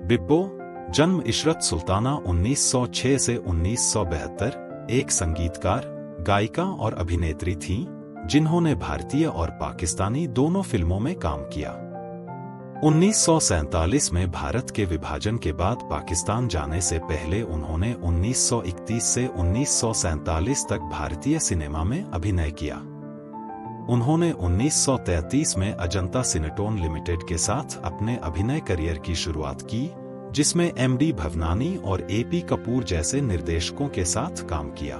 बिब्बो, जन्म इशरत सुल्ताना 1906 से 1972, एक संगीतकार, गायिका और अभिनेत्री थीं, जिन्होंने भारतीय और पाकिस्तानी दोनों फिल्मों में काम किया। 1947 में भारत के विभाजन के बाद पाकिस्तान जाने से पहले उन्होंने 1931 से 1947 तक भारतीय सिनेमा में अभिनय किया। उन्होंने 1933 में अजंता सिनेटोन लिमिटेड के साथ अपने अभिनय करियर की शुरुआत की, जिसमें एमडी भवनानी और एपी कपूर जैसे निर्देशकों के साथ काम किया।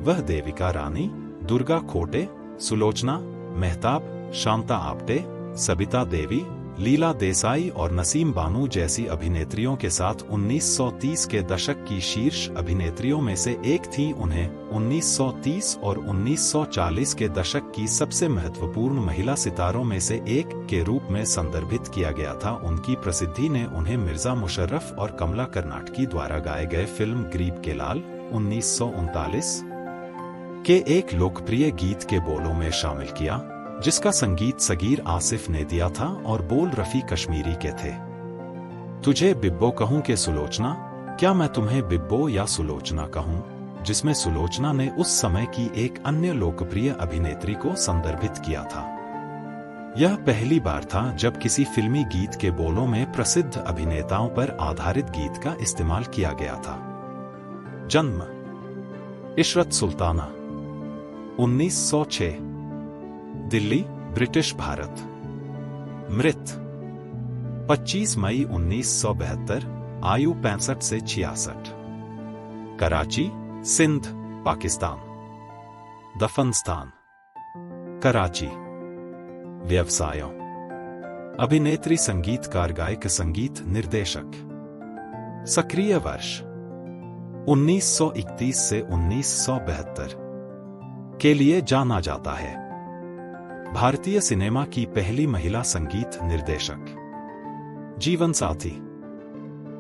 वह देविका रानी, दुर्गा खोटे, सुलोचना मेहताब, शांता आप्टे, सबिता देवी, लीला देसाई और नसीम बानू जैसी अभिनेत्रियों के साथ 1930 के दशक की शीर्ष अभिनेत्रियों में से एक थीं। उन्हें 1930 और 1940 के दशक की सबसे महत्वपूर्ण महिला सितारों में से एक के रूप में संदर्भित किया गया था। उनकी प्रसिद्धि ने उन्हें मिर्जा मुशर्रफ और कमला कर्नाटकी द्वारा गाए गए फिल्म गरीब के लाल 1939 के एक लोकप्रिय गीत के बोलों में शामिल किया, जिसका संगीत सगीर आसिफ ने दिया था और बोल रफी कश्मीरी के थे। तुझे बिब्बो कहूं के सुलोचना, क्या मैं तुम्हें बिब्बो या सुलोचना कहूं, जिसमें सुलोचना ने उस समय की एक अन्य लोकप्रिय अभिनेत्री को संदर्भित किया था। यह पहली बार था जब किसी फिल्मी गीत के बोलों में प्रसिद्ध अभिनेताओं पर आधारित गीत का इस्तेमाल किया गया था। जन्म इशरत सुल्ताना 1906, दिल्ली, ब्रिटिश भारत। मृत 25 मई 1972, आयु 65 से 66। कराची, सिंध, पाकिस्तान। दफन स्थान कराची। व्यवसायों: अभिनेत्री, संगीतकार, गायक, संगीत निर्देशक। सक्रिय वर्ष 1931 से 1972 के लिए जाना जाता है। भारतीय सिनेमा की पहली महिला संगीत निर्देशक। जीवन साथी: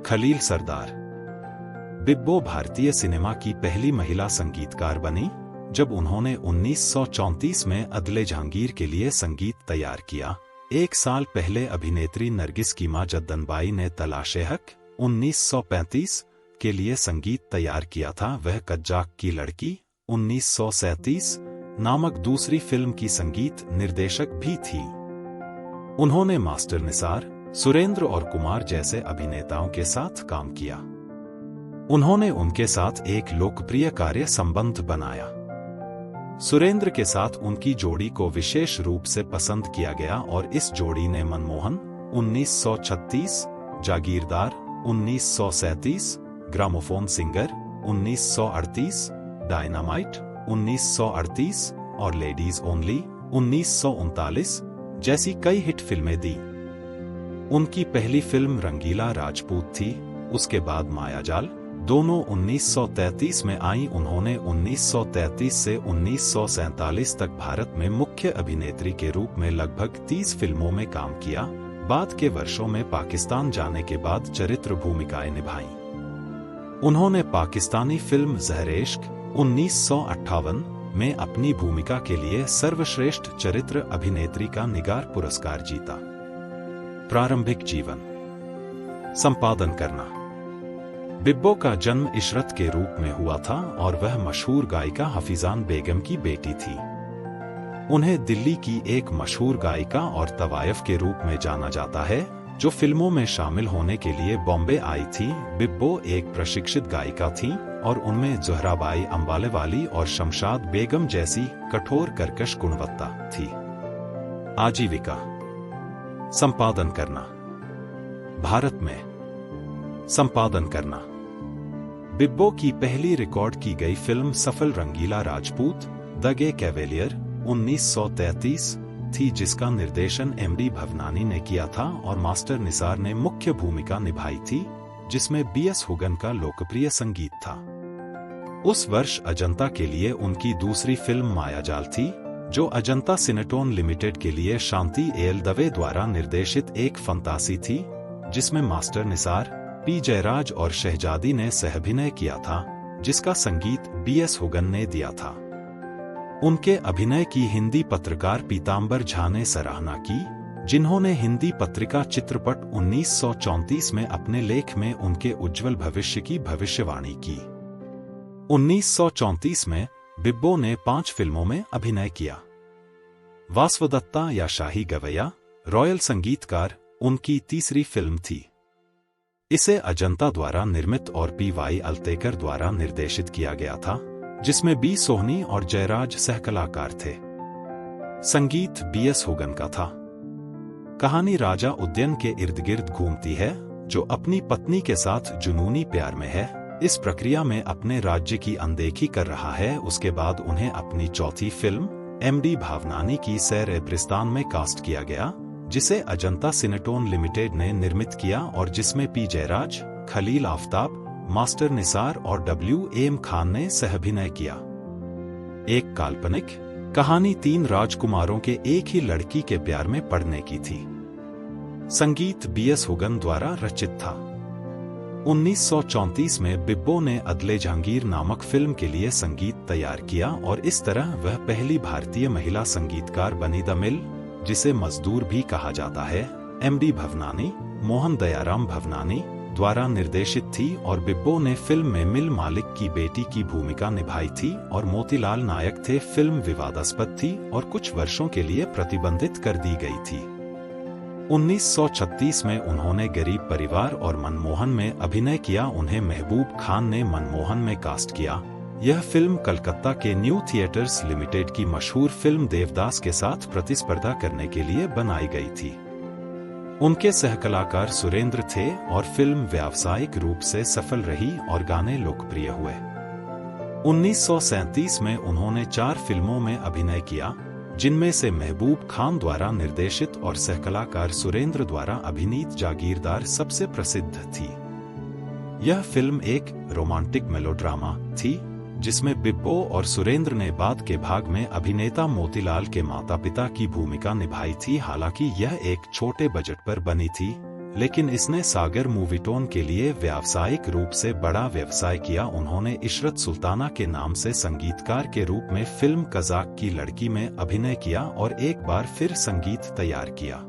खलील सरदार। बिब्बो भारतीय सिनेमा की पहली महिला संगीतकार बनी जब उन्होंने 1934 में अदले जहांगीर के लिए संगीत तैयार किया। एक साल पहले अभिनेत्री नरगिस की मां जद्दनबाई ने तलाशे-हक 1935 के लिए संगीत तैयार किया था। वह कज्जाक की लड़की 1937 नामक दूसरी फिल्म की संगीत निर्देशक भी थी। उन्होंने मास्टर निसार, सुरेंद्र और कुमार जैसे अभिनेताओं के साथ काम किया। उन्होंने उनके साथ एक लोकप्रिय कार्य संबंध बनाया। सुरेंद्र के साथ उनकी जोड़ी को विशेष रूप से पसंद किया गया और इस जोड़ी ने मनमोहन 1936, जागीरदार 1937, ग्रामोफोन सिंगर 1938, डायनामाइट 1938 और लेडीज ओनली 1939 जैसी कई हिट फिल्में दी। उनकी पहली फिल्म रंगीला राजपूत थी। उसके बाद मायाजाल, दोनों 1933 में आईं। उन्होंने 1933 से 1947 तक भारत में मुख्य अभिनेत्री के रूप में लगभग 30 फिल्मों में काम किया। बाद के वर्षों में पाकिस्तान जाने के बाद चरित्र भूमिकाएं निभाईं। उन्होंने पाकिस्तानी फिल्म ज़हर-ए-इश्क 1958 में अपनी भूमिका के लिए सर्वश्रेष्ठ चरित्र अभिनेत्री का निगार पुरस्कार जीता। प्रारंभिक जीवन। संपादन करना। बिब्बो का जन्म इशरत के रूप में हुआ था और वह मशहूर गायिका हफीजान बेगम की बेटी थी। उन्हें दिल्ली की एक मशहूर गायिका और तवायफ के रूप में जाना जाता है, जो फिल्मों में शामिल होने के लिए बॉम्बे आई थी। बिब्बो एक प्रशिक्षित गायिका थीं और उनमें ज़ोहराबाई अंबालेवाली और शमशाद बेगम जैसी कठोर कर्कश गुणवत्ता थी। आजीविका। संपादन करना। भारत में संपादन करना। बिब्बो की पहली रिकॉर्ड की गई फिल्म सफल रंगीला राजपूत द गे कैवेलियर 1933 थी, जिसका निर्देशन एमडी भवनानी ने किया था और मास्टर निसार ने मुख्य भूमिका निभाई थी, जिसमें बीएस हुगन का लोकप्रिय संगीत था। उस वर्ष अजंता के लिए उनकी दूसरी फिल्म मायाजाल थी, जो अजंता सिनेटोन लिमिटेड के लिए शांति एल दवे द्वारा निर्देशित एक फंतासी थी, जिसमें मास्टर निसार, पी जयराज और शहजादी ने सहअभिनय किया था, जिसका संगीत बीएस हुगन ने दिया था। उनके अभिनय की हिंदी पत्रकार पीतांबर झा ने सराहना की, जिन्होंने हिंदी पत्रिका चित्रपट 1934 में अपने लेख में उनके उज्जवल भविष्य की भविष्यवाणी की। 1934 में बिब्बो ने 5 फिल्मों में अभिनय किया। वासवदत्ता या शाही गवैया, रॉयल संगीतकार उनकी तीसरी फिल्म थी। इसे अजंता द्वारा निर्मित और पी.वाई. अल्तेकर द्वारा निर्देशित किया गया था, जिसमें बी. सोहनी और जयराज सहकलाकार थे। संगीत बी.एस. हुगन का था। कहानी राजा उद्यन के इर्द गिर्द घूमती है, जो अपनी पत्नी के साथ जुनूनी प्यार में है। इस प्रक्रिया में अपने राज्य की अनदेखी कर रहा है। उसके बाद उन्हें अपनी चौथी फिल्म एमडी भावनानी की सैर-ए-ब्रिस्तान में कास्ट किया गया, जिसे अजंता सिनेटोन लिमिटेड ने निर्मित किया और जिसमें पी. जयराज, खलील आफ्ताब, मास्टर निसार और W.M. खान ने सहअभिनय किया। एक काल्पनिक कहानी 3 राजकुमारों के एक ही लड़की के प्यार में पड़ने की थी। संगीत बी.एस. हुगन द्वारा रचित था। 1934 में बिब्बो ने अदले जहांगीर नामक फिल्म के लिए संगीत तैयार किया और इस तरह वह पहली भारतीय महिला संगीतकार बनी। द मिल, जिसे मजदूर भी कहा जाता है, एमडी भवनानी, मोहन दयाराम भवनानी द्वारा निर्देशित थी और बिब्बो ने फिल्म में मिल मालिक की बेटी की भूमिका निभाई थी और मोतीलाल नायक थे। फिल्म विवादास्पद थी और कुछ वर्षों के लिए प्रतिबंधित कर दी गई थी। 1936 में उन्होंने गरीब परिवार और मनमोहन में अभिनय किया। उन्हें महबूब खान ने मनमोहन में कास्ट किया। यह फिल्म कलकत्ता के न्यू थिएटर्स लिमिटेड की मशहूर फिल्म देवदास के साथ प्रतिस्पर्धा करने के लिए बनाई गई थी। उनके सहकलाकार सुरेंद्र थे और फिल्म व्यावसायिक रूप से सफल रही और गाने लोकप्रिय हुए। 1937 में उन्होंने 4 फिल्मों में अभिनय किया, जिनमें से महबूब खान द्वारा निर्देशित और सहकलाकार सुरेंद्र द्वारा अभिनीत जागीरदार सबसे प्रसिद्ध थी। यह फिल्म एक रोमांटिक मेलोड्रामा थी, जिसमें बिब्बो और सुरेंद्र ने बाद के भाग में अभिनेता मोतीलाल के माता-पिता की भूमिका निभाई थी। हालांकि यह एक छोटे बजट पर बनी थी, लेकिन इसने सागर मूवीटोन के लिए व्यावसायिक रूप से बड़ा व्यवसाय किया। उन्होंने इशरत सुल्ताना के नाम से संगीतकार के रूप में फिल्म कज़ाक की लड़की में अभिनय किया और एक बार फिर संगीत तैयार किया।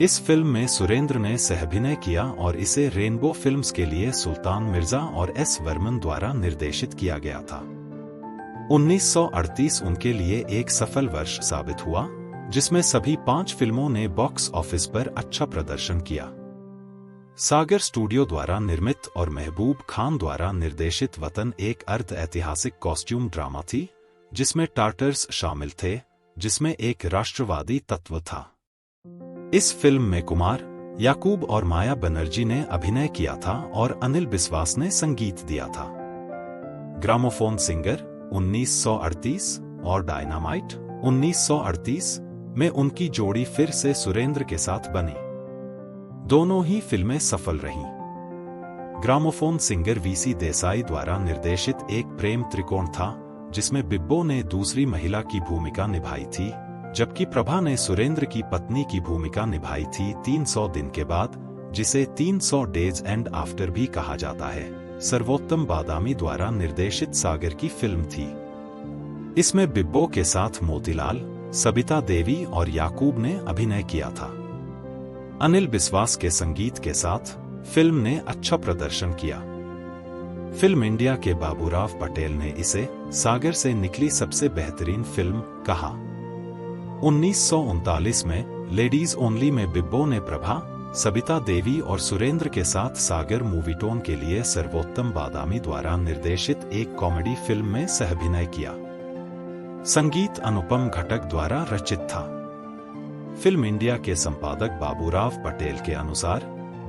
इस फिल्म में सुरेंद्र ने सहअभिनय किया और इसे रेनबो फिल्म्स के लिए सुल्तान मिर्जा और एस वर्मन द्वारा निर्देशित किया गया था। 1938 उनके लिए एक सफल वर्ष साबित हुआ, जिसमें सभी 5 फिल्मों ने बॉक्स ऑफिस पर अच्छा प्रदर्शन किया। सागर स्टूडियो द्वारा निर्मित और महबूब खान द्वारा निर्देशित वतन एक अर्ध ऐतिहासिक कॉस्ट्यूम ड्रामा थी, जिसमें टार्टर्स शामिल थे, जिसमें एक राष्ट्रवादी तत्व था। इस फिल्म में कुमार, याकूब और माया बनर्जी ने अभिनय किया था और अनिल बिस्वास ने संगीत दिया था। ग्रामोफोन सिंगर 1938 और डायनामाइट 1938 में उनकी जोड़ी फिर से सुरेंद्र के साथ बनी। दोनों ही फिल्में सफल रहीं। ग्रामोफोन सिंगर वीसी देसाई द्वारा निर्देशित एक प्रेम त्रिकोण था, जिसमें बिब्बो ने दूसरी महिला की भूमिका निभाई थी, जबकि प्रभा ने सुरेंद्र की पत्नी की भूमिका निभाई थी। 300 दिन के बाद, जिसे 300 डेज एंड आफ्टर भी कहा जाता है, सर्वोत्तम बादामी द्वारा निर्देशित सागर की फिल्म थी। इसमें बिब्बो के साथ मोतीलाल, सबिता देवी और याकूब ने अभिनय किया था। अनिल बिस्वास के संगीत के साथ फिल्म ने अच्छा प्रदर्शन किया। फिल्म इंडिया के बाबूराव पटेल ने इसे सागर से निकली सबसे बेहतरीन फिल्म कहा। 1939 में लेडीज ओनली में बिब्बो ने प्रभा, सबिता देवी और सुरेंद्र के साथ सागर मूवीटोन के लिए सर्वोत्तम बादामी द्वारा निर्देशित एक कॉमेडी फिल्म में सहअभिनय किया। संगीत अनुपम घटक द्वारा रचित था। फिल्म इंडिया के संपादक बाबूराव पटेल के अनुसार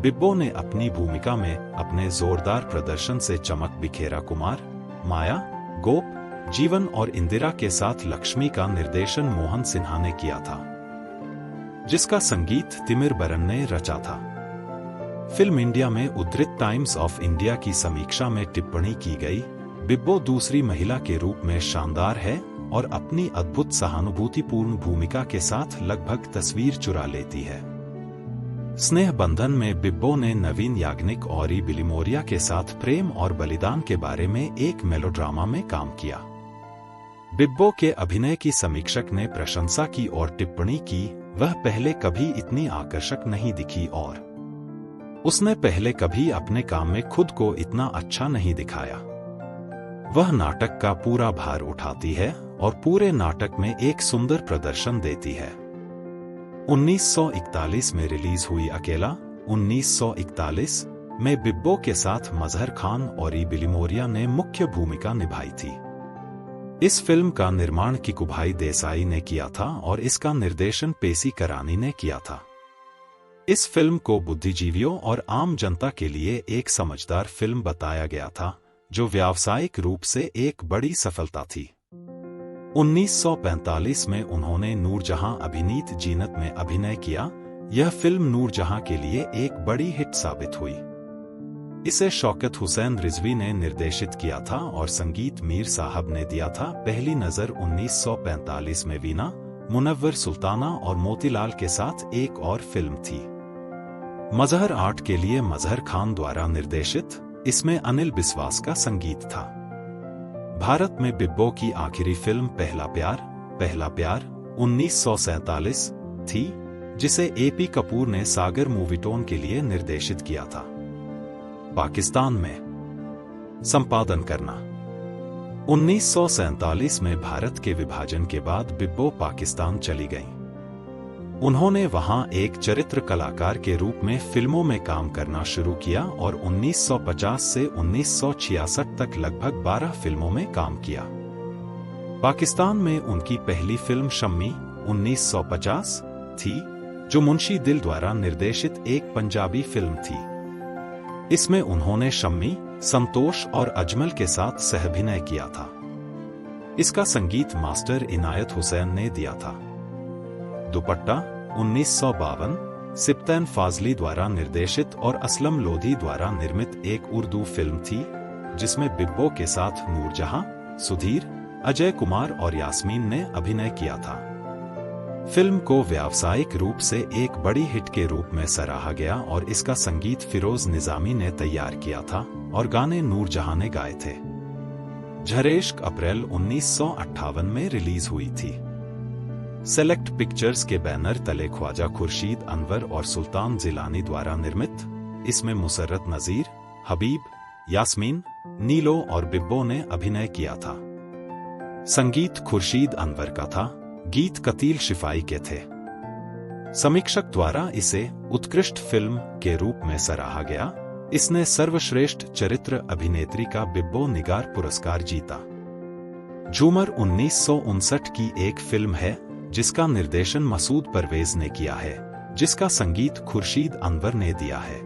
बिब्बो ने अपनी भूमिका में अपने जोरदार प्रदर्शन से चमक बिखेरा। कुमार, माया, गोप, जीवन और इंदिरा के साथ लक्ष्मी का निर्देशन मोहन सिन्हा ने किया था, जिसका संगीत तिमिर बरन ने रचा था। फिल्म इंडिया में उद्धृत टाइम्स ऑफ इंडिया की समीक्षा में टिप्पणी की गई, बिब्बो दूसरी महिला के रूप में शानदार है और अपनी अद्भुत सहानुभूतिपूर्ण भूमिका के साथ लगभग तस्वीर चुरा लेती है। स्नेह बंधन में बिब्बो ने नवीन याग्निक और ई बिलिमोरिया के साथ प्रेम और बलिदान के बारे में एक मेलोड्रामा में काम किया। बिब्बो के अभिनय की समीक्षक ने प्रशंसा की और टिप्पणी की, वह पहले कभी इतनी आकर्षक नहीं दिखी और उसने पहले कभी अपने काम में खुद को इतना अच्छा नहीं दिखाया। वह नाटक का पूरा भार उठाती है और पूरे नाटक में एक सुंदर प्रदर्शन देती है। 1941 में रिलीज हुई अकेला 1941 में बिब्बो के साथ मजहर खान और बिलिमोरिया ने मुख्य भूमिका निभाई थी। इस फिल्म का निर्माण किकुभाई देसाई ने किया था और इसका निर्देशन पेसी करानी ने किया था। इस फिल्म को बुद्धिजीवियों और आम जनता के लिए एक समझदार फिल्म बताया गया था, जो व्यावसायिक रूप से एक बड़ी सफलता थी। 1945 में उन्होंने नूरजहां अभिनीत जीनत में अभिनय किया। यह फिल्म नूरजहां के लिए एक बड़ी हिट साबित हुई। इसे शौकत हुसैन रिजवी ने निर्देशित किया था और संगीत मीर साहब ने दिया था। पहली नजर 1945 में वीना, मुनव्वर सुल्ताना और मोतीलाल के साथ एक और फिल्म थी। मजहर 8 के लिए मजहर खान द्वारा निर्देशित, इसमें अनिल बिस्वास का संगीत था। भारत में बिब्बो की आखिरी फिल्म पहला प्यार 1947 थी, जिसे एपी कपूर ने सागर मूवीटोन के लिए निर्देशित किया था। पाकिस्तान में संपादन करना। 1947 में भारत के विभाजन के बाद बिब्बो पाकिस्तान चली गईं। उन्होंने वहां एक चरित्र कलाकार के रूप में फिल्मों में काम करना शुरू किया और 1950 से 1966 तक लगभग 12 फिल्मों में काम किया। पाकिस्तान में उनकी पहली फिल्म शम्मी 1950 थी, जो मुंशी दिल द्वारा निर्देशित एक पंजाबी फिल्म थी। इसमें उन्होंने शम्मी, संतोष और अजमल के साथ सहअभिनय किया था। इसका संगीत मास्टर इनायत हुसैन ने दिया था। दुपट्टा 1952 सिप्तैन फाजली द्वारा निर्देशित और असलम लोधी द्वारा निर्मित एक उर्दू फिल्म थी, जिसमें बिब्बो के साथ नूरजहां, सुधीर, अजय कुमार और यास्मीन ने अभिनय किया था। फिल्म को व्यावसायिक रूप से एक बड़ी हिट के रूप में सराहा गया और इसका संगीत फिरोज निजामी ने तैयार किया था और गाने नूरजहां ने गाए थे। झरेश्क अप्रैल 1958 में रिलीज हुई थी। सेलेक्ट पिक्चर्स के बैनर तले ख्वाजा खुर्शीद अनवर और सुल्तान जिलानी द्वारा निर्मित, इसमें मुसर्रत नजीर, हबीब, यास्मीन, नीलो और बिब्बो ने अभिनय किया था। संगीत खुर्शीद अनवर का था, गीत कतील शिफाई के थे। समीक्षक द्वारा इसे उत्कृष्ट फिल्म के रूप में सराहा गया। इसने सर्वश्रेष्ठ चरित्र अभिनेत्री का बिब्बो निगार पुरस्कार जीता। झूमर 1959 की एक फिल्म है जिसका निर्देशन मसूद परवेज ने किया है, जिसका संगीत खुर्शीद अनवर ने दिया है।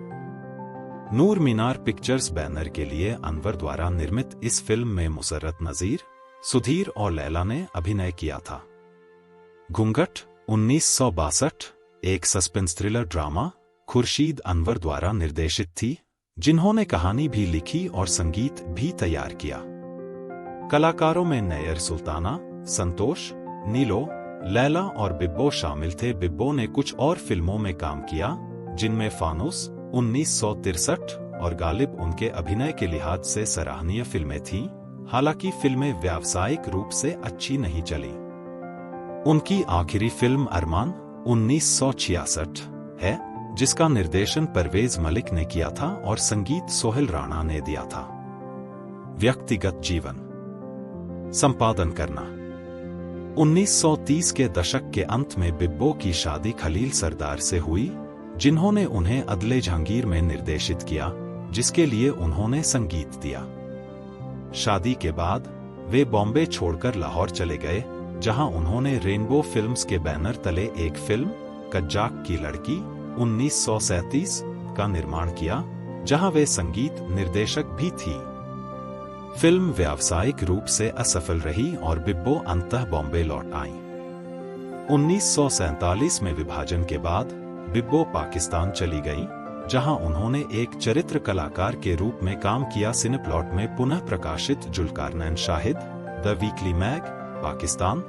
नूर मीनार पिक्चर्स बैनर के लिए अनवर द्वारा निर्मित इस फिल्म में मुसर्रत नजीर, सुधीर और लैला ने अभिनय किया था। घूंघट 1962 एक suspense thriller drama Khurshid Anwar द्वारा निर्देशित थी, जिन्होंने कहानी भी लिखी और संगीत भी तैयार किया। कलाकारों में नैयर सुल्ताना, संतोष, नीलो, लैला और बिब्बो शामिल थे। बिब्बो ने कुछ और फिल्मों में काम किया, जिनमें फानूस 1963 और गालिब उनके अभिनय के लिहाज से सराहनीय फिल्में थीं, हालांकि फिल्में व्यावसायिक रूप से अच्छी नहीं चली। उनकी आखिरी फिल्म अरमान 1966 है, जिसका निर्देशन परवेज मलिक ने किया था और संगीत सोहेल राणा ने दिया था। व्यक्तिगत जीवन संपादन करना। 1930 के दशक के अंत में बिब्बो की शादी खलील सरदार से हुई, जिन्होंने उन्हें अदले जहांगीर में निर्देशित किया, जिसके लिए उन्होंने संगीत दिया। शादी के बाद वे बॉम्बे छोड़कर लाहौर चले गए, जहां उन्होंने रेनबो फिल्म्स के बैनर तले एक फिल्म कज्जाक की लड़की 1937 का निर्माण किया, जहां वे संगीत निर्देशक भी थी। फिल्म व्यावसायिक रूप से असफल रही और बिब्बो अंततः बॉम्बे लौट आईं। 1947 में विभाजन के बाद बिब्बो पाकिस्तान चली गईं, जहां उन्होंने एक चरित्र कलाकार के रूप में काम किया। सिनेप्लॉट में पुनः प्रकाशित Zulqarnain Shahid, the weekly mag, Pakistan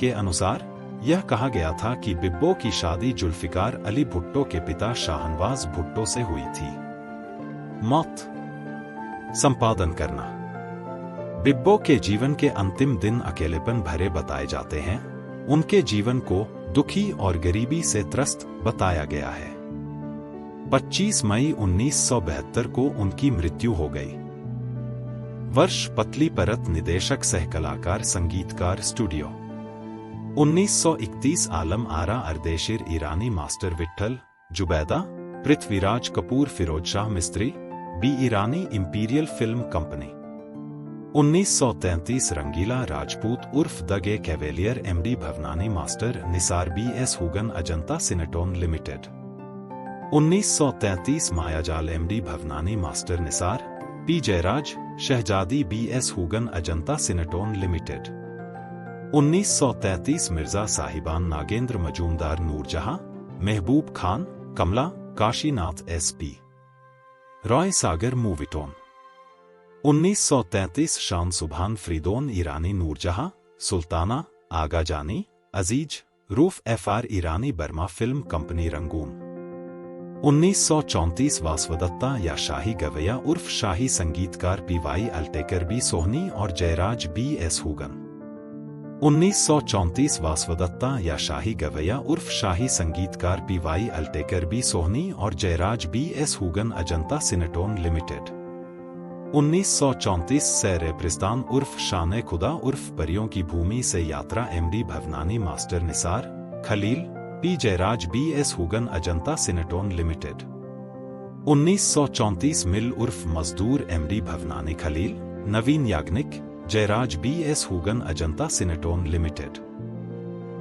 के अनुसार यह कहा गया था कि बिब्बो की शादी जुल्फिकार अली भुट्टो के पिता शाहनवाज भुट्टो से हुई थी। मौत संपादन करना। बिब्बो के जीवन के अंतिम दिन अकेलेपन भरे बताए जाते हैं। उनके जीवन को दुखी और गरीबी से त्रस्त बताया गया है। 25 मई 1972 को उनकी मृत्यु हो गई। वर्ष पतली परत, निदेशक सह कलाकार संगीतकार studio. 1931 Alam Ara, Ardeshir Irani, Master Vithal Zubeida, Prithviraj Kapoor, Firoz Shah Mistry, B Irani, Imperial Film Company. 1933 Rangila Rajput उर्फ the gay cavalier, MD Bhavnani, Master Nisar, BS Hoogan, Ajanta Cinetone Limited. 1933 Mayajal, MD Bhavnani, Master Nisar, P Jairaj, Shahzadi, BS Hoogan, Ajanta Cinetone Limited. 1933 Mirza Sahiban, Nagendra Majumdar, Noorjahan, Mehboob Khan, Kamala, Kashinath, SP Roy, Sagar Movietone. 1933 Shan सुभान, फ्रीदोन Irani, Noorjahan, Sultana, Agha Jani, Aziz, Rauf FR Irani, Burma Film Company, Rangoon. 1934 Vasavadatta या शाही गवैया उर्फ शाही संगीतकार, पीवाई अल्टेकर, बी सोहनी और Jairaj, B S हुगन। 1934 Vasavadatta या शाही गवैया उर्फ शाही संगीतकार, पीवाई अल्टेकर, बी सोहनी और Jairaj, B S Hoogan, Ajanta Cinetone Limited. 1934 Sair प्रिस्तान उर्फ शान खुदा उर्फ परियों की भूमि से यात्रा, MD Bhavnani, Master Nisar, Khalil, P Jairaj, B S Hoogan, Ajanta Cinetone Limited. 1934 mill उर्फ Mazdoor, MD Bhavnani, Khalil, Naveen Yagnik, Jairaj, B S Hoogan, Ajanta Cinetone Limited.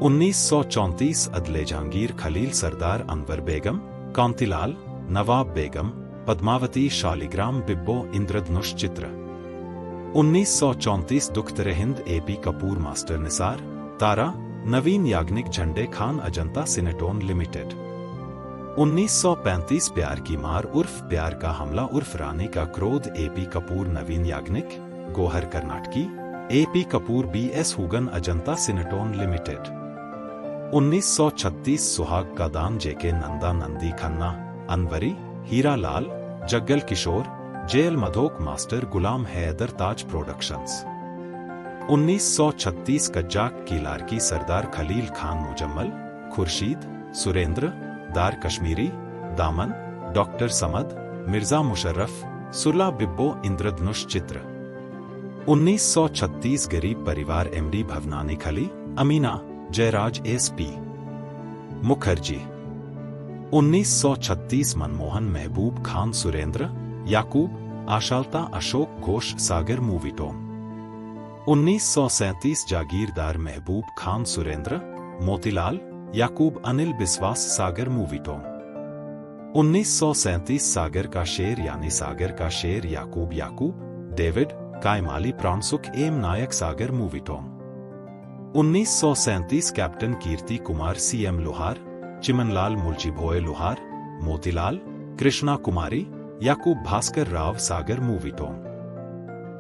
1934 Adle Jahangir, Khalil, Sardar Anwar Begum, Kantilal, Nawab Begum, Padmavati, Shaligram, Bibbo, Indradhanush Chitra. 1934 Dukhtar Hind, AP Kapoor, Master Nisar, Tara, Naveen Yagnik, Jhande Khan, Ajanta Cinetone limited. 1935 प्यार की मार उर्फ प्यार का हमला उर्फ रानी का क्रोध, AP Kapoor, Naveen Yagnik, Gohar Karnataki, AP Kapoor, B S Hoogan, Ajanta Cinetone Limited. 1936 सुहाग का दान, JK Nanda, Nandi Khanna, Anwari, Hira Lal, Jaggal Kishore, JL Madhok, Master Ghulam Haider, Taj Productions. 1936 Kazzak की लारकी, सरदार खलील खान, मुजम्मल, खुर्शीद, सुरेंद्र, दार कश्मीरी, दामन, डॉक्टर समद, मिर्जा मुशर्रफ, सुरला, बिब्बो, इंद्रधनुष चित्र। 1936 गरीब परिवार, एमडी भवनानी, खली, अमीना, जयराज, एसपी मुखर्जी। 1936 मनमोहन, महबूब खान, सुरेंद्र, याकूब, आशालता, अशोक घोष, सागर मूवीटोन। 1937 जागीरदार, महबूब खान, सुरेंद्र, मोतीलाल, याकूब, अनिल बिस्वास, सागर मूवीटोन। 1937 सागर का शेर यानी सागर का शेर, याकूब, डेविड, कायमाली, प्राणसुख, एम नायक, सागर मूवीटोन। 1937 कैप्टन कीर्ति कुमार, सीएम लोहार, चिमनलाल, मुलची भोए लोहार, मोतीलाल, कृष्णा कुमारी, याकूब, भास्कर राव, सागर मूवीटोन।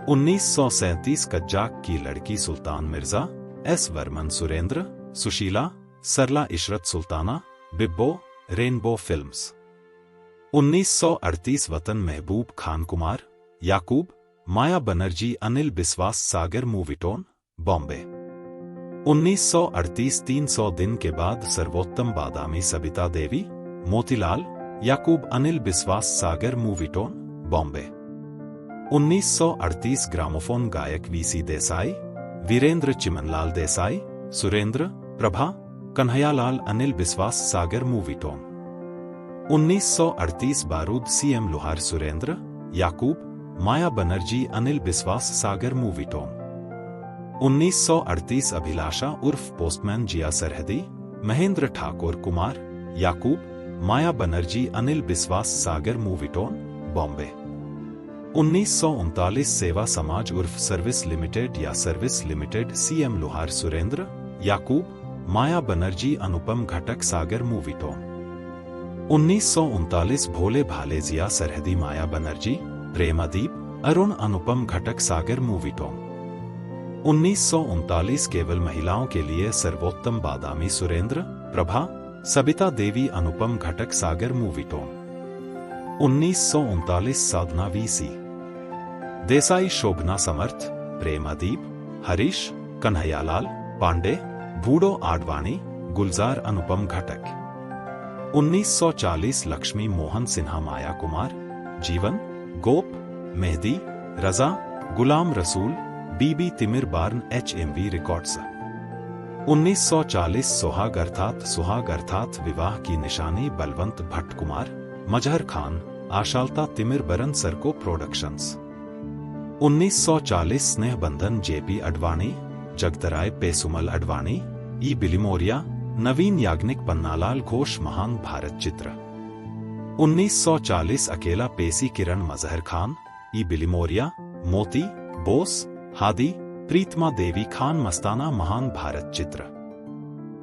1937 कज्जाक की लड़की, सुल्तान मिर्जा, एस वर्मन, सुरेंद्र, सुशीला, सरला, इशरत सुल्ताना, बिब्बो, रेनबो फिल्म्स। 1938 वतन, महबूब खान कुमार, याकूब, माया बनर्जी, अनिल बिस्वास, सागर मूवीटोन, बॉम्बे। 1938 300 दिन के बाद, सर्वोत्तम बादामी, सबिता देवी, मोतीलाल, याकूब, अनिल बिस्वास, सागर मूवीटोन, बॉम्बे। 1938 ग्रामोफोन गायक, वीसी देसाई, वीरेंद्र, चिमनलाल देसाई, सुरेंद्र, प्रभा, कन्हैयालाल, अनिल बिस्वास, सागर मूवीटोन। 1938 बारूद, सीएम लोहार, सुरेंद्र, याकूब, माया बनर्जी, अनिल बिस्वास, सागर मूवीटोन। 1938 अभिलाषा उर्फ पोस्टमैन, जिया सरहदी, महेंद्र ठाकुर, कुमार, याकूब, माया बनर्जी, अनिल बिस्वास, सागर मूवीटोन, बॉम्बे। 1939 सेवा समाज उर्फ सर्विस लिमिटेड या सर्विस लिमिटेड, सीएम लोहार, सुरेंद्र, याकूब, माया बनर्जी, अनुपम घटक, सागर मूवीटोन। 1939 भोले भाले, जिया सरहदी, माया बनर्जी, प्रेम अदीप, अरुण, अनुपम घटक, सागर मूवीटोन। 1939 केवल महिलाओं के लिए सर्वोत्तम बादामी, सुरेंद्र, प्रभा, सबिता देवी, अनुपम घटक, सागर मूवीटोन। 1939 साधना, वीसी देसाई, शोभना समर्थ, प्रेम अदीप, हरीश, कन्हैयालाल, पांडे, बूडो आडवाणी, गुलजार अनुपम घटक। 1940 लक्ष्मी मोहन सिन्हा माया कुमार, जीवन, गोप, मेहदी, रजा, गुलाम रसूल, बीबी तिमिर बार्न HMV रिकॉर्ड्स। 1940 सुहाग अर्थात विवाह की निशानी बलवंत भट्ट कुमार, मजहर खान, आशालता तिमिर बरन सरको प्रोडक्शंस। 1940 स्नेह बंधन JP अडवाणी, जगतराय पेसुमल अडवाणी, ई बिलिमोरिया, नवीन याग्निक पन्नालाल घोष महान भारत चित्र। 1940 अकेला पेसी किरण मजहर खान, ई बिलिमोरिया, मोती, बोस, हादी, प्रीतमा देवी खान मस्ताना महान भारत चित्र।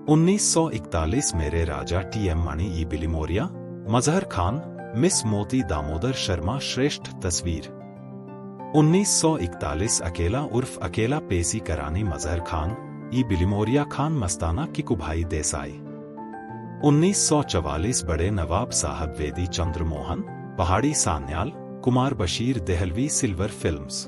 1941 मेरे राजा TM मणि, ई बिलिमोरिया, मजहर खान, मिस मोती दामोदर शर्मा श्रेष्ठ तस्वीर। 1941 अकेला उर्फ अकेला पेसी करानी मजहर खान, ई बिलिमोरिया खान मस्ताना किकुभाई देसाई। 1944 बड़े नवाब साहब वेदी चंद्र मोहन, पहाड़ी सान्याल, कुमार बशीर देहलवी सिल्वर फिल्म्स।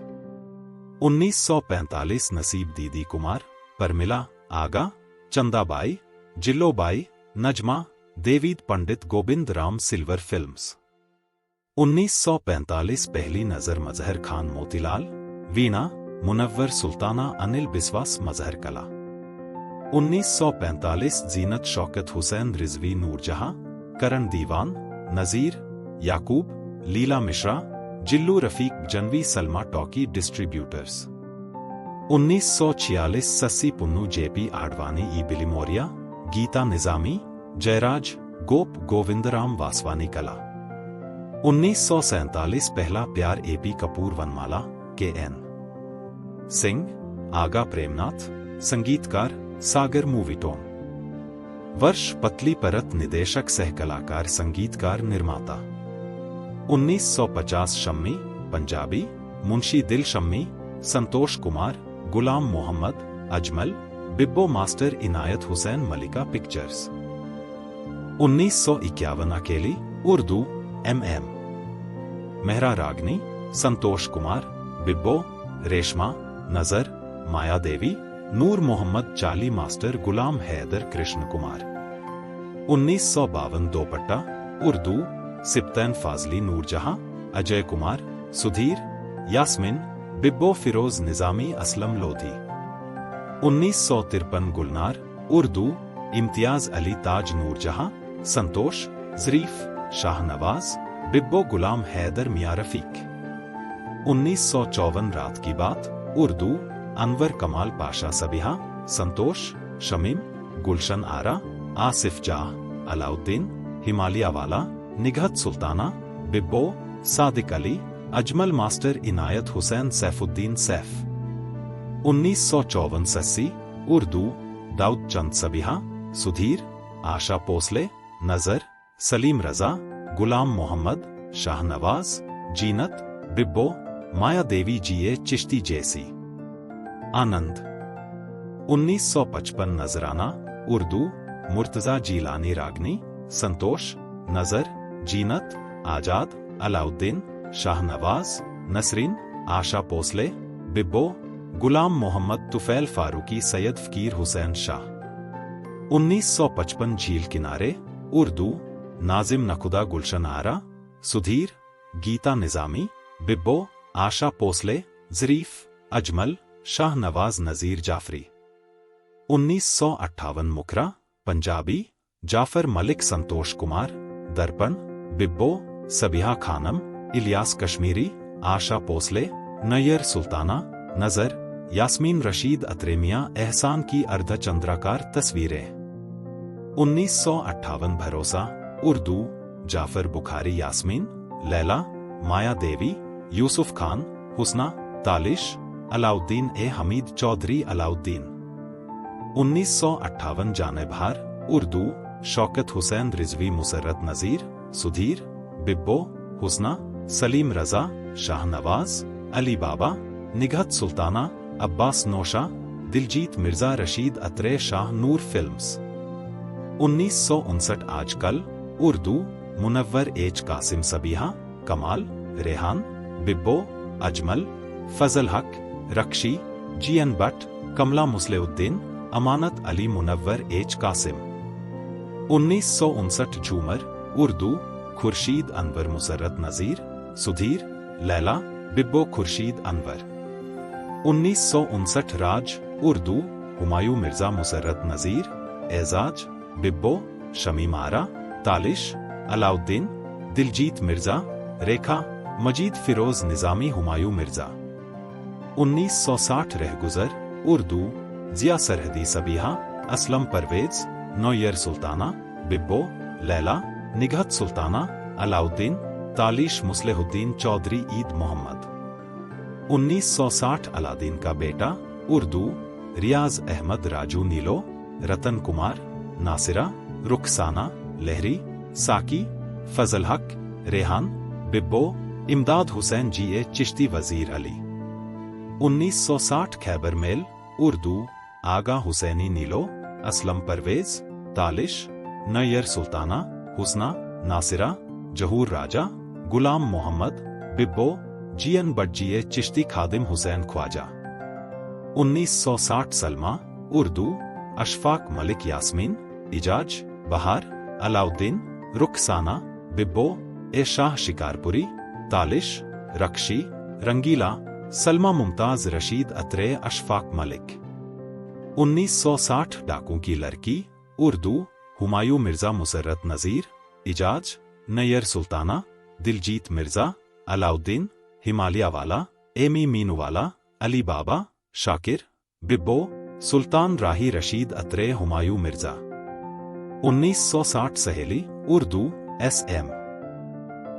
1945 नसीब दीदी कुमार, परमिला, आगा, चंदाबाई, जिल्लोबाई, नजमा, देवीद पंडित गोविंद राम सिल्वर फिल्म्स। 1945 पहली नजर मजहर खान मोतीलाल, वीणा, मुनव्वर सुल्ताना अनिल बिस्वास Mazhar Kala. 1945 Zeenat Shaukat Hussain Rizvi Noorjahan, Karan Diwan, Nazir, Yakub, Leela Mishra, Jillu Rafiq Ghaznavi Salma talkie distributors. 1946 Sassi Punnu JP Advani, E Billimoria, Geeta Nizami, Jairaj, Gop Govindram Vaswani Kala. 1947 पहला प्यार AP कपूर वनमाला, KN सिंह, आगा प्रेमनाथ, संगीतकार सागर मूवीटोन। वर्ष पतली परत निदेशक सह कलाकार संगीतकार निर्माता। 1950 शम्मी, पंजाबी, मुंशी दिल शम्मी, संतोष कुमार, गुलाम मोहम्मद, अजमल, बिब्बो मास्टर इनायत हुसैन मलिका पिक्चर्स। 1951 अकेली, उर्दू, MM मेहरा रागनी, संतोष कुमार, बिब्बो, रेशमा, नजर, माया देवी, नूर मोहम्मद चाली मास्टर गुलाम हैदर कृष्ण कुमार। 1952 दोपट्टा, उर्दू, सिप्तैन फाजली नूरजहां, अजय कुमार, सुधीर, यास्मिन, बिब्बो फिरोज निजामी असलम लोधी। 1953 गुलनार, उर्दू, इम्तियाज अली ताज नूरजहां, संतोष, जरीफ, शाहनवाज, बिब्बो गुलाम हैदर मियां रफीक। 1954 रात की बात, उर्दू, अनवर कमाल पाशा सबिहा, संतोष, शमीम, गुलशन आरा, आसिफ जाह, अलाउद्दीन, हिमालय वाला, निघत सुल्ताना, बिब्बो, सादिक अली, अजमल मास्टर इनायत हुसैन सैफुद्दीन सैफ। 1954 सस्सी, उर्दू, दाऊद चंद सबिहा, सुधीर, आशा पोसले, नजर, सलीम रजा, गुलाम मोहम्मद, शाहनवाज, जीनत, बिब्बो, माया देवी GA चिश्ती जैसी। आनंद। 1955 नजराना, उर्दू, मुर्तजा जीलानी रागनी, संतोष, नजर, जीनत, आजाद, अलाउद्दीन, शाहनवाज, नसरीन, आशा पोसले, बिब्बो, गुलाम मोहम्मद तुफैल फारूकी सैयद फकीर हुसैन शाह। 1955 झील किनारे, उर्दू, नाजिम नखुदा गुलशन आरा, सुधीर, गीता निजामी, बिब्बो, आशा पोसले, जरीफ, अजमल, शाहनवाज नजीर जाफरी। 1958 मुकरा, पंजाबी, जाफर मलिक संतोष कुमार, दर्पण, बिब्बो, सबिहा खानम, इलियास कश्मीरी, आशा पोसले, नैयर सुल्ताना, नजर, यास्मीन रशीद अत्रेमिया एहसान की अर्धचंद्राकार तस्वीरें। 1958 भरोसा, उर्दू, जाफर बुखारी यास्मीन, लैला, माया देवी, यूसुफ खान, हुस्ना, तालिश, अलाउद्दीन हमीद चौधरी अलाउद्दीन। 1958 जानेभार, उर्दू, शौकत हुसैन रिजवी मुसर्रत नजीर, सुधीर, बिब्बो, हुस्ना, सलीम रजा, शाहनवाज, अली बाबा, निघत सुल्ताना, अब्बास नौशा, दिलजीत मिर्जा रशीद अत्रे शाह नूर फिल्म्स। 1959 आजकल, उर्दू, मुनव्वर कासिम सबिहा, कमाल, रेहान, बिब्बो, अजमल, फजल हक, रक्षी, GN भट्ट, कमला मुस्लिउद्दीन, अमानत अली मुनव्वर कासिम। 1959 झूमर, उर्दू खुर्शीद अनवर मुसर्रत नज़ीर, सुधीर, लैला, बिब्बो खुर्शीद अनवर। 1959 राज, उर्दू हुमायूं मिर्जा मुसर्रत नज़ीर, एजाज, बिब्बो, शमीम आरा, तालिश, अलाउद्दीन, दिलजीत मिर्जा, रेखा, मजीद फिरोज निजामी, हुमायूं मिर्जा। 1960 रहगुजर, उर्दू जिया सरहदी सबीहा, असलम परवेज, नौयर सुल्ताना, बिब्बो, लैला, निगहत सुल्ताना, अलाउद्दीन, तालिश मुस्लिहुद्दीन चौधरी, ईद मोहम्मद। 1960 अलादीन का बेटा, उर्दू रियाज अहमद, राजू, नीलो, रतन कुमार, नासिरा, रुखसाना, लहरी, साकी, फजल हक, रेहान, बिब्बो, इमदाद हुसैन, जीए चिश्ती, वजीर अली। 1960 खैबर मेल, उर्दू आगा हुसैनी, नीलो, असलम परवेज, तालिश, नैयर सुल्ताना, हुस्ना, नासिरा, जहूर राजा, गुलाम मोहम्मद, बिब्बो, जीएन बटजीए चिश्ती, खादिम हुसैन ख्वाजा। 1960 सलमा, उर्दू अशफाक मलिक, यास्मीन, इजाज, बहार, अलाउद्दीन, रुखसाना, बिब्बो, ए शाह शिकारपुरी, तालिश, रक्षी, रंगीला, सलमा मुमताज, रशीद अत्रे, अशफाक मलिक। 1960 डाकू की लड़की, उर्दू हुमायूं मिर्जा मुसर्रत नज़ीर, Ijaz, Nayyar Sultana, Diljit Mirza, Alauddin, Himalayawala, Emmy Minoowala, Ali Baba, Shakir, Bibbo, Sultan Rahi, Rashid Atre, Humayun Mirza. 1960 Saheli, Urdu S M.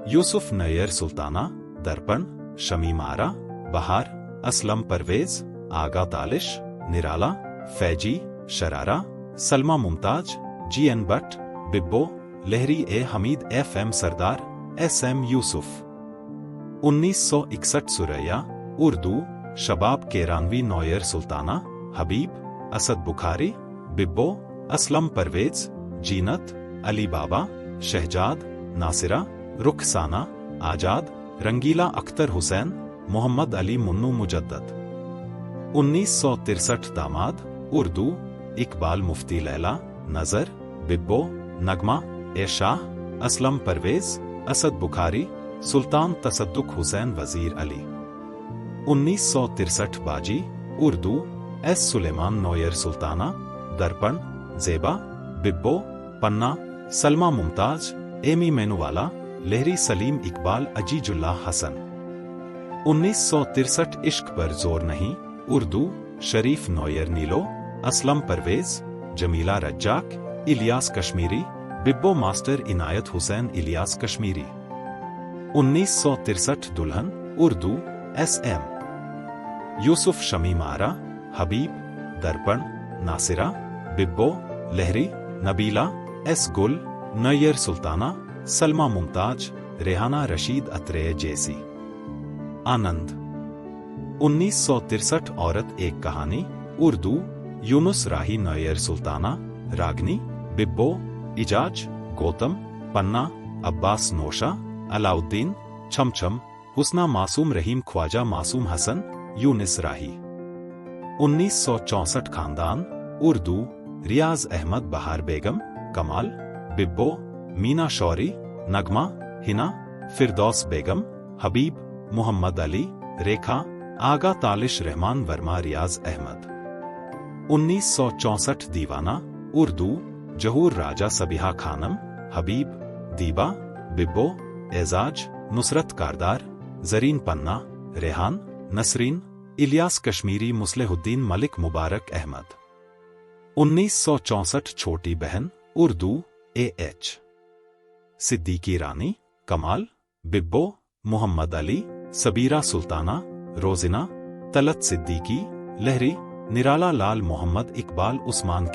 Yusuf, Nayyar Sultana, Darpan, Shamim Ara, Bahar, Aslam Pervez, Agha, Talish, Nirala, Faizi, Sharara, Salma Mumtaz, G N. Butt, Bibbo, Lehri, A Hameed, F M. Sardar, S M. Yusuf. 1961 Suraiya, Urdu Shabab Kiranvi, नौयर Sultana, हबीब, असद बुखारी, बिब्बो, असलम परवेज, जीनत, अली बाबा, शहजाद, नासिरा, रुखसाना, आजाद, रंगीला, अख्तर हुसैन, मोहम्मद अली, मुन्नू, मुजद्दद। 1963 दामाद, उर्दू इकबाल मुफ्ती, लैला, नजर, बिब्बो, नगमा, ए शाह, असलम परवेज, असद बुखारी, सुल्तान तसद्दुक हुसैन, वजीर अली। 1963 बाजी, उर्दू एस सुलेमान, नौयर सुल्ताना, दर्पण, जेबा, बिब्बो, पन्ना, सलमा मुमताज, एमी मेनूवाला, लहरी, सलीम, इकबाल, अजीजुल्लाह हसन। 1963 इश्क पर जोर नहीं, उर्दू शरीफ, नौयर, नीलो, असलम परवेज, जमीला रज्जाक, इलियास कश्मीरी, बिब्बो, मास्टर, इनायत हुसैन, इलियास कश्मीरी। 1963 दुल्हन, उर्दू एस.एम. यूसुफ, शमीम आरा, हबीब, दर्पण, नासिरा, बिब्बो, लहरी, नबीला, एस गुल, नैयर सुल्ताना, सलमा मुमताज, रेहाना, रशीद अत्रे, जैसी। आनंद। 1963 औरत एक कहानी, उर्दू यूनुस राही, नैयर सुल्ताना, रागनी, बिब्बो, इजाज, गौतम, पन्ना, अब्बास, नोशा, अलाउद्दीन, छमछम, हुस्ना, मासूम, रहीम, ख्वाजा, मासूम, हसन, यूनिस राही। 1964 खानदान, उर्दू रियाज अहमद, बहार बेगम, कमाल, बिब्बो, मीना शौरी, नगमा, हिना, फिरदौस बेगम, हबीब, मोहम्मद अली, रेखा, आगा, तालिश, रहमान, वर्मा, रियाज अहमद। 1964 दीवाना, उर्दू जहूर राजा, सबिहा खानम, हबीब, दीबा, बिब्बो, एजाज, नुसरत कारदार, जरीन, पन्ना, रेहान, नसरीन, इलियास कश्मीरी, मुस्लिहुद्दीन, मलिक, मुबारक अहमद। 1964 छोटी बहन, उर्दू ए.एच. सिद्दीकी रानी, कमाल, बिब्बो, मोहम्मद अली, सबीरा सुल्ताना, रोजिना, तलत सिद्दीकी, लहरी, निराला लाल, मोहम्मद इकबाल, उस्मान।